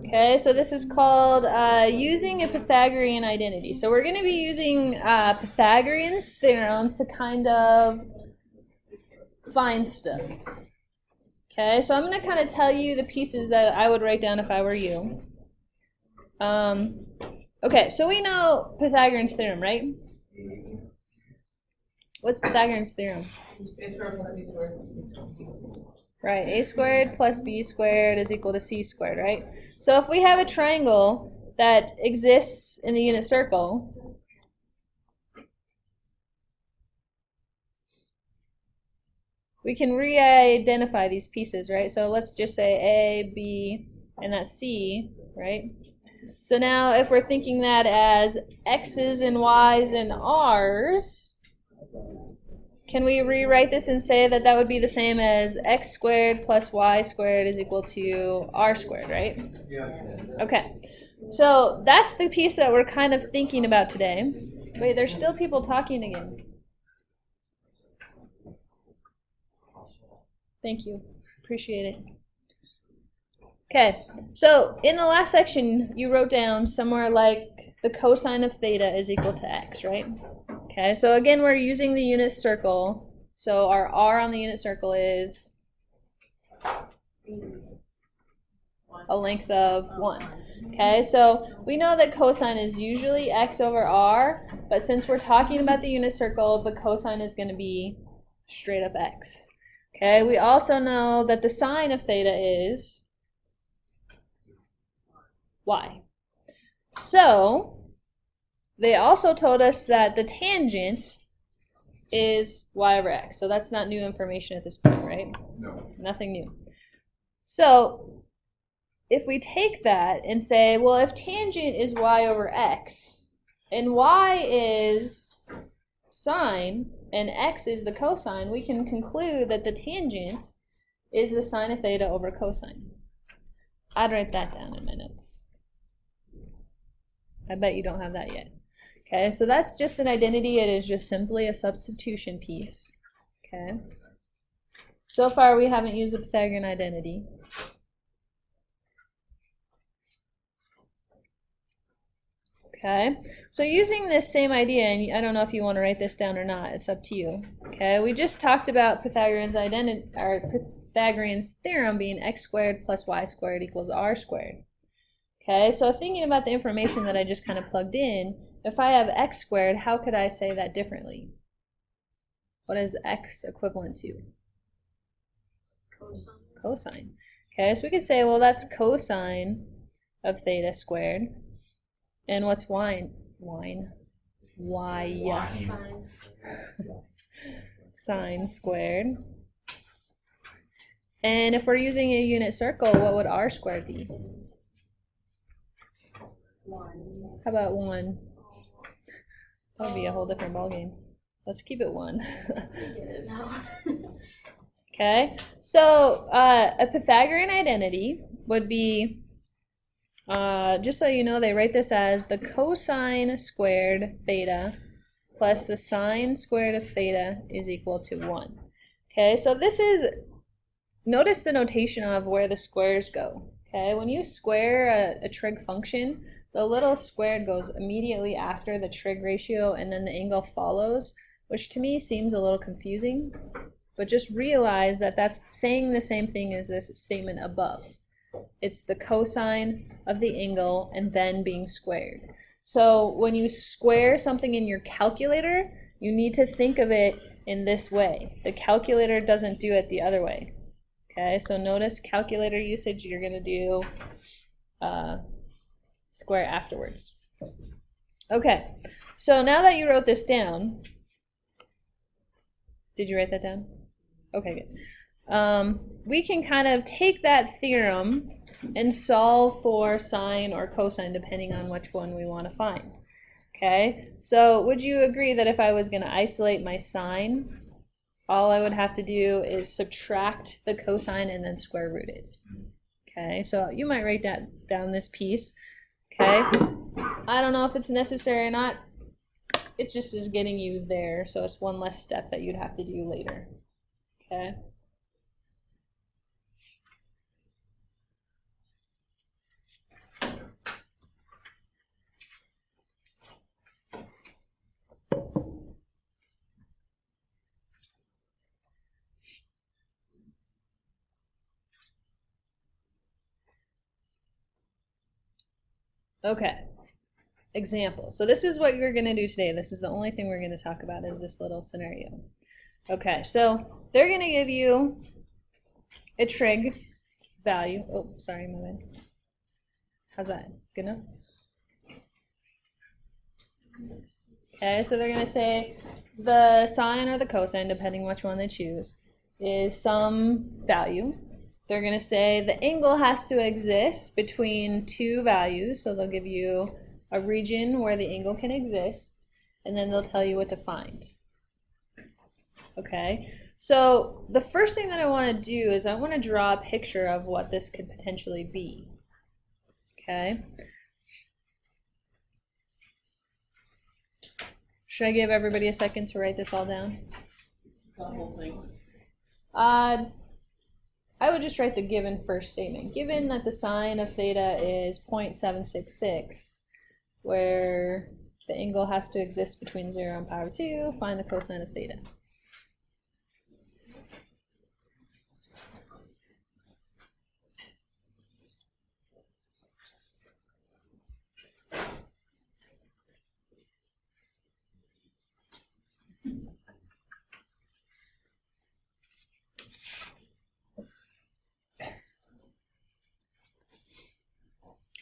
Okay, so this is called using a Pythagorean identity. So we're going to be using Pythagorean's theorem to kind of find stuff. Okay, so I'm going to kind of tell you the pieces that I would write down if I were you. Okay, so we know Pythagorean's theorem, right? What's Pythagorean's theorem? Right, a squared plus b squared is equal to c squared, right? So if we have a triangle that exists in the unit circle, we can re-identify these pieces, right? So let's just say a, b, and that's c, right? So now if we're thinking that as x's and y's and r's, can we rewrite this and say that that would be the same as x squared plus y squared is equal to r squared, right? Yeah. Okay, so that's the piece that we're kind of thinking about today. Wait, there's still people talking again. Thank you, appreciate it. Okay, so in the last section, you wrote down somewhere like the cosine of theta is equal to x, right? Okay, so again, we're using the unit circle. So our r on the unit circle is a length of 1. Okay, so we know that cosine is usually x over r, but since we're talking about the unit circle, the cosine is going to be straight up x. Okay, we also know that the sine of theta is y. So they also told us that the tangent is y over x. So that's not new information at this point, right? No. Nothing new. So if we take that and say, well, if tangent is y over x, and y is sine, and x is the cosine, we can conclude that the tangent is the sine of theta over cosine. I'd write that down in my notes. I bet you don't have that yet. Okay, so that's just an identity. It is just simply a substitution piece. Okay. So far, we haven't used a Pythagorean identity. Okay, so using this same idea, and I don't know if you want to write this down or not, it's up to you. Okay, we just talked about Pythagorean's identity, or Pythagorean's theorem being x squared plus y squared equals r squared. Okay, so thinking about the information that I just kind of plugged in, if I have x squared, how could I say that differently? What is x equivalent to? Cosine. Cosine. Okay, so we could say, well, that's cosine of theta squared. And what's y? Sine squared. And if we're using a unit circle, what would r squared be? 1. How about 1? That would be a whole different ballgame. Let's keep it 1. Okay, so a Pythagorean identity would be, just so you know, they write this as the cosine squared theta plus the sine squared of theta is equal to 1. Okay, so this is, notice the notation of where the squares go. Okay, when you square a trig function, the little squared goes immediately after the trig ratio and then the angle follows, which to me seems a little confusing. But just realize that that's saying the same thing as this statement above. It's the cosine of the angle and then being squared. So when you square something in your calculator, you need to think of it in this way. The calculator doesn't do it the other way. Okay, so notice calculator usage, you're going to do square afterwards. Okay, so now that you wrote this down, did you write that down? Okay, good. We can kind of take that theorem and solve for sine or cosine depending on which one we want to find. Okay, so would you agree that if I was going to isolate my sine, all I would have to do is subtract the cosine and then square root it? Okay, so you might write that down this piece. Okay, I don't know if it's necessary or not. It just is getting you there, so it's one less step that you'd have to do later. Okay. Okay. Example. So this is what you're going to do today. This is the only thing we're going to talk about is this little scenario. Okay, so they're going to give you a trig value. Oh, sorry, my bad. How's that? Good enough? Okay, so they're going to say the sine or the cosine, depending which one they choose, is some value. They're going to say the angle has to exist between two values, so they'll give you a region where the angle can exist, and then they'll tell you what to find. Okay, so the first thing that I want to do is I want to draw a picture of what this could potentially be. Okay. Should I give everybody a second to write this all down? The whole thing. I would just write the given first statement. Given that the sine of theta is 0.766, where the angle has to exist between 0 and pi over 2, find the cosine of theta.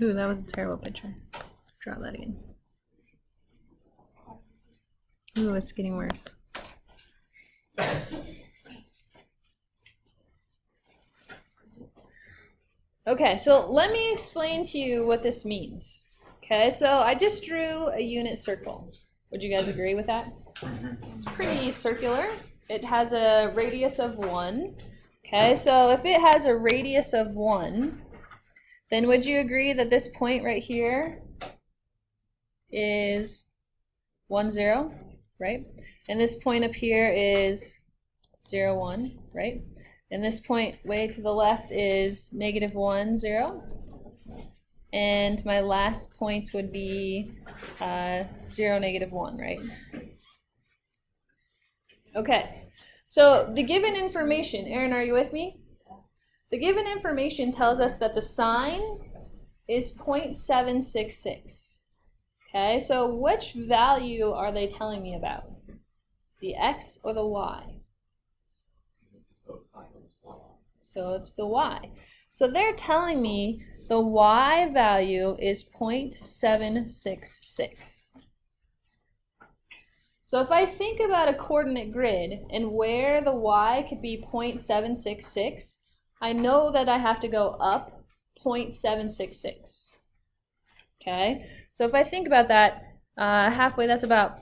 Ooh, that was a terrible picture. Draw that again. Ooh, it's getting worse. Okay, so let me explain to you what this means. Okay, so I just drew a unit circle. Would you guys agree with that? It's pretty circular. It has a radius of 1. Okay, so if it has a radius of 1, then would you agree that this point right here is 1, 0, right? And this point up here is 0, 1, right? And this point way to the left is -1, 0. And my last point would be 0, -1, right? Okay, so the given information, Aaron, are you with me? The given information tells us that the sine is 0.766. Okay, so which value are they telling me about? The x or the y? So it's the y. So they're telling me the y value is 0.766. So if I think about a coordinate grid and where the y could be 0.766, I know that I have to go up 0.766. Okay, so if I think about that, halfway, that's about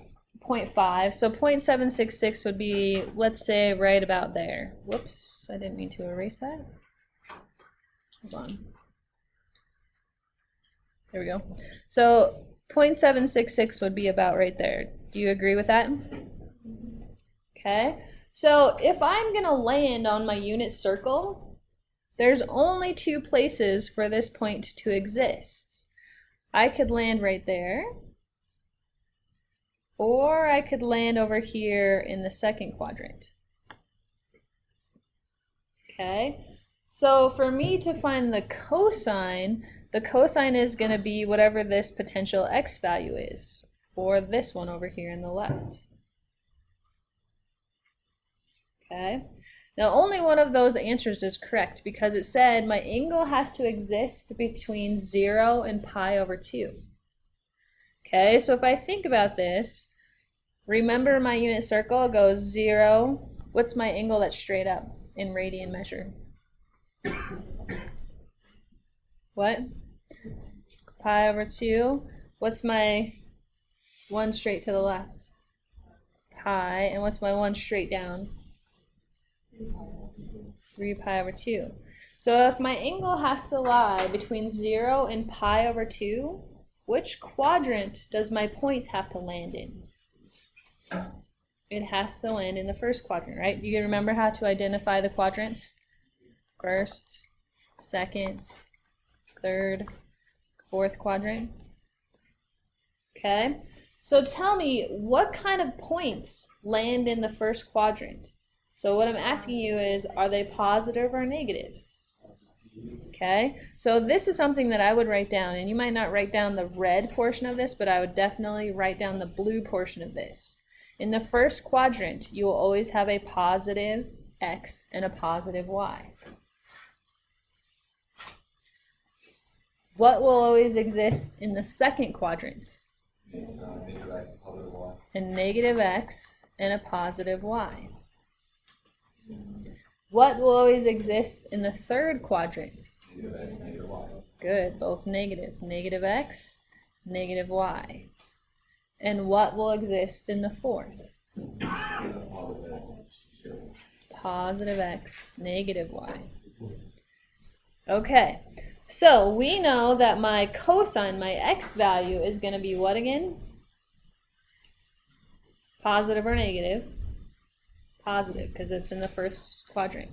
0.5. So 0.766 would be, let's say, right about there. Whoops, I didn't mean to erase that. Hold on. There we go. So 0.766 would be about right there. Do you agree with that? Okay, so if I'm going to land on my unit circle, there's only two places for this point to exist. I could land right there, or I could land over here in the second quadrant. Okay, so for me to find the cosine is going to be whatever this potential x value is, or this one over here in the left. Okay. Now, only one of those answers is correct because it said my angle has to exist between 0 and pi over 2. Okay, so if I think about this, remember my unit circle goes 0. What's my angle that's straight up in radian measure? What? Pi over 2. What's my one straight to the left? Pi. And what's my one straight down? 3 pi over 2. So if my angle has to lie between 0 and pi over 2, which quadrant does my point have to land in? It has to land in the first quadrant, right? Do you remember how to identify the quadrants? First, second, third, fourth quadrant. Okay, so tell me, what kind of points land in the first quadrant? So what I'm asking you is, are they positive or negatives? Okay, so this is something that I would write down, and you might not write down the red portion of this, but I would definitely write down the blue portion of this. In the first quadrant, you will always have a positive x and a positive y. What will always exist in the second quadrant? A negative x and a positive y. What will always exist in the third quadrant? Good, both negative. Negative x, negative y. And what will exist in the fourth? Positive x, negative y. Okay, so we know that my cosine, my x value, is going to be what again? Positive or negative? Positive, because it's in the first quadrant.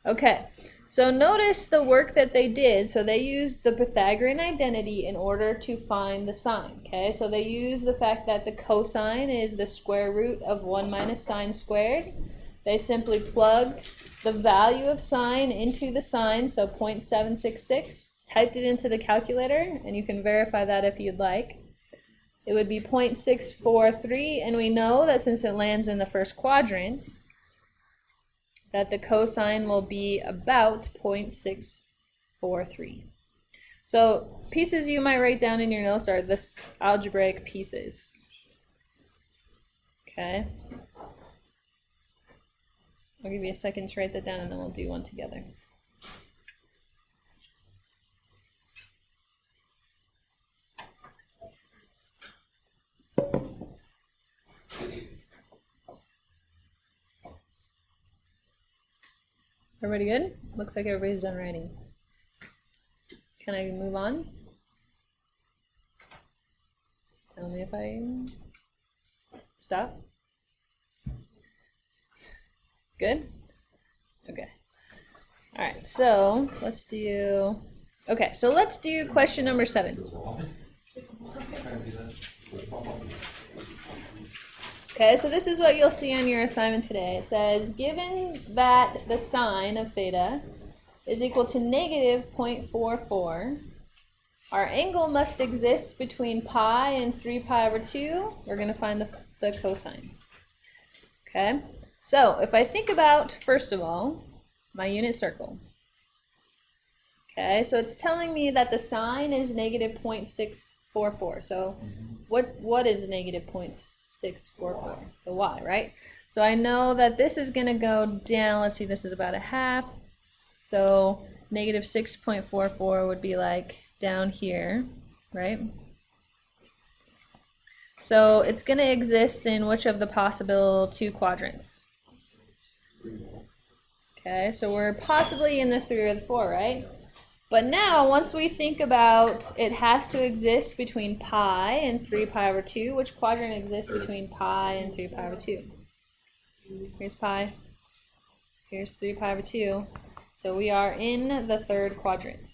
Okay, so notice the work that they did. So they used the Pythagorean identity in order to find the sine. Okay, so they used the fact that the cosine is the square root of 1 minus sine squared. They simply plugged the value of sine into the sine, so 0.766, typed it into the calculator, and you can verify that if you'd like. It would be 0.643, and we know that since it lands in the first quadrant, that the cosine will be about 0.643. So pieces you might write down in your notes are this algebraic pieces. Okay. I'll give you a second to write that down and then we'll do one together. Everybody good? Looks like everybody's done writing. Can I move on? Tell me if I stop. Good? Okay. Alright, so let's do, okay, so let's do question number 7. Okay, so this is what you'll see on your assignment today. It says, given that the sine of theta is equal to negative 0.44, our angle must exist between pi and 3 pi over 2. We're going to find the cosine. Okay, so if I think about, first of all, my unit circle. Okay, so it's telling me that the sine is negative 0.644. So what is negative 0.644? The y, right? So I know that this is going to go down. Let's see, this is about a half. So negative 6.44 would be like down here, right? So it's going to exist in which of the possible 2 quadrants? Okay, so we're possibly in the 3 or the 4, right? But now, once we think about it has to exist between pi and 3 pi over 2, which quadrant exists between pi and 3 pi over 2? Here's pi. Here's 3 pi over 2. So we are in the 3rd quadrant.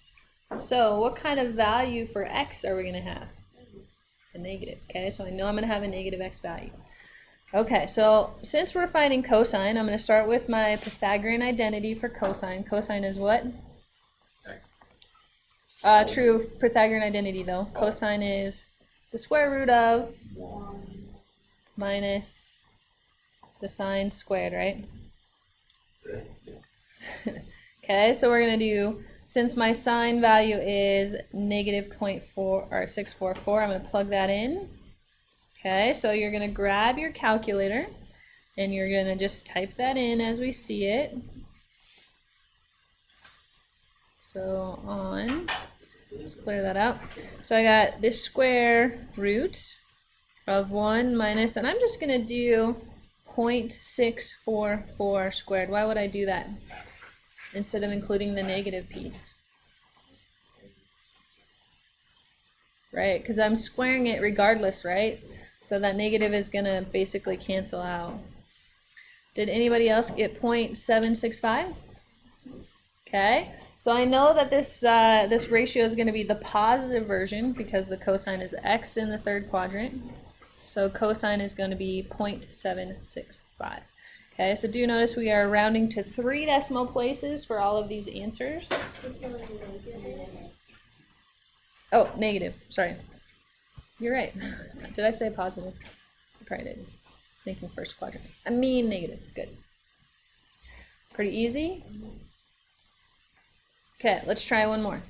So what kind of value for x are we going to have? A negative. Okay, so I know I'm going to have a negative x value. Okay, so since we're finding cosine, I'm going to start with my Pythagorean identity for cosine. Cosine is what? True Pythagorean identity though. Cosine is the square root of minus the sine squared, right? Okay, so we're going to do, since my sine value is negative 644, I'm going to plug that in. Okay, so you're going to grab your calculator and you're going to just type that in as we see it. So let's clear that out. So I got this square root of 1 minus, and I'm just going to do 0.644 squared. Why would I do that instead of including the negative piece? Right, because I'm squaring it regardless, right? So that negative is going to basically cancel out. Did anybody else get 0.765? Okay, so I know that this ratio is going to be the positive version because the cosine is x in the 3rd quadrant. So cosine is going to be 0.765. Okay, so do notice we are rounding to 3 decimal places for all of these answers. Oh, negative, sorry. You're right. Did I say positive? I probably did. Sinking first quadrant. I mean negative, good. Pretty easy. Okay, let's try one more.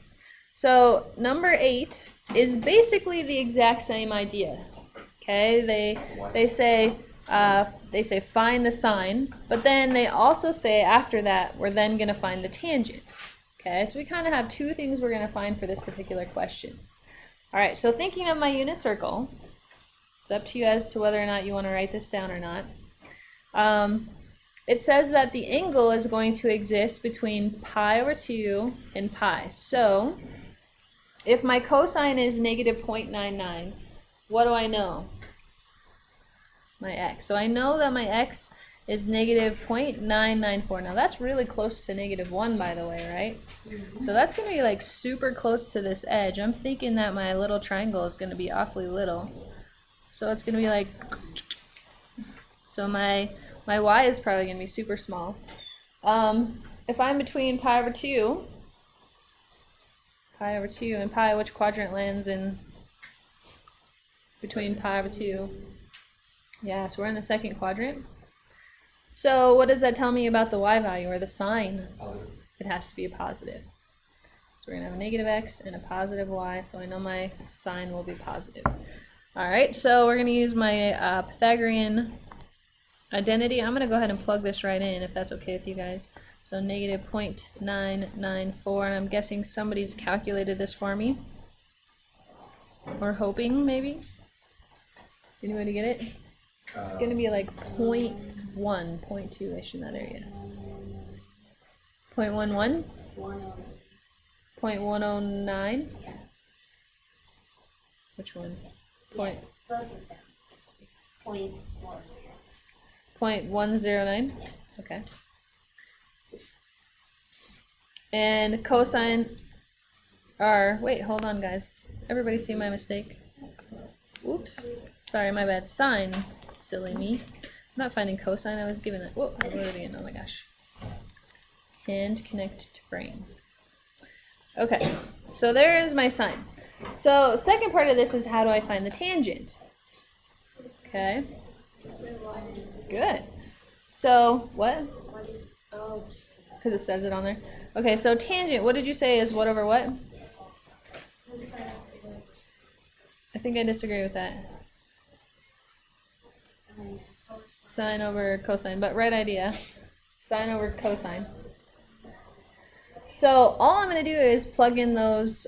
So number 8 is basically the exact same idea. Okay, they say find the sine, but then they also say after that we're then going to find the tangent. Okay, so we kind of have 2 things we're going to find for this particular question. All right, so thinking of my unit circle, it's up to you as to whether or not you want to write this down or not. It says that the angle is going to exist between pi over 2 and pi. So if my cosine is negative 0.99, what do I know? My x. So I know that my x is negative 0.994. Now that's really close to -1, by the way, right? So that's going to be like super close to this edge. I'm thinking that my little triangle is going to be awfully little. So it's going to be like, so my y is probably going to be super small. If I'm between pi over 2 and pi, which quadrant lands in between pi over 2? Yeah, so we're in the second quadrant. So what does that tell me about the y value or the sign? It has to be a positive. So we're going to have a negative x and a positive y, so I know my sign will be positive. All right, so we're going to use my Pythagorean identity. I'm going to go ahead and plug this right in if that's okay with you guys. So negative 0.994, and I'm guessing somebody's calculated this for me. Or hoping, maybe. Anybody get it? It's going to be like 0.1, 0.2-ish in that area. 0.11? 0.109? Which one? Point. Yes, both of them. 0.10. 0.109? Okay. And cosine are, wait, hold on guys. Everybody see my mistake? Oops. Sorry, my bad. Sine. Silly me. I'm not finding cosine. I was given that. Whoa, I wrote it again. Oh my gosh. And connect to brain. Okay, so there is my sine. So second part of this is how do I find the tangent? Okay. Good. So what? Because it says it on there. Okay, so tangent, what did you say is what over what? I think I disagree with that. Sine over cosine, but right idea. Sine over cosine. So all I'm going to do is plug in those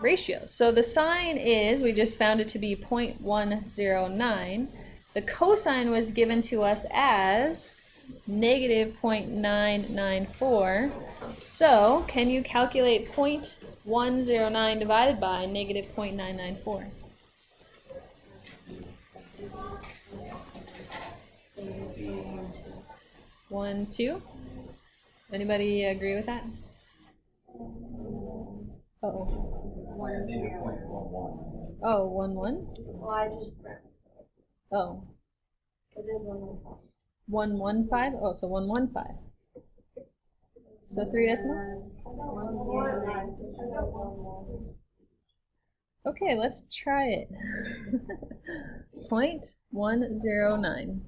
ratios. So the sine is, we just found it to be 0.109. The cosine was given to us as negative 0.994. So can you calculate 0.109 divided by negative 0.994? 1, 2. Anybody agree with that? Uh-oh. 1, 0. Oh, 1, 1? Well, I just Oh. because there's 1, 1, 1, 5? Oh, so 1, 1, 5. So 3 decimal? 1, 0. Okay, let's try it. 0.109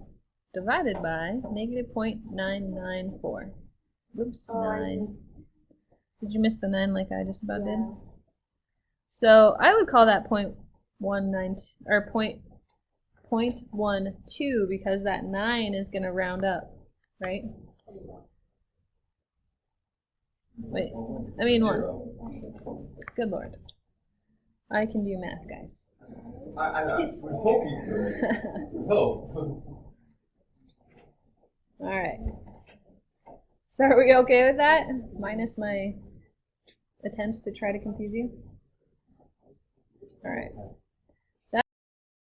divided by negative 0.994. Oops, 9. Did you miss the 9 like I just about did? So I would call that 0.19 or 0.12 because that 9 is going to round up, right? Wait, I mean 1. Good Lord. I can do math, guys. I'm hoping so. All right. So are we okay with that? Minus my attempts to try to confuse you? All right.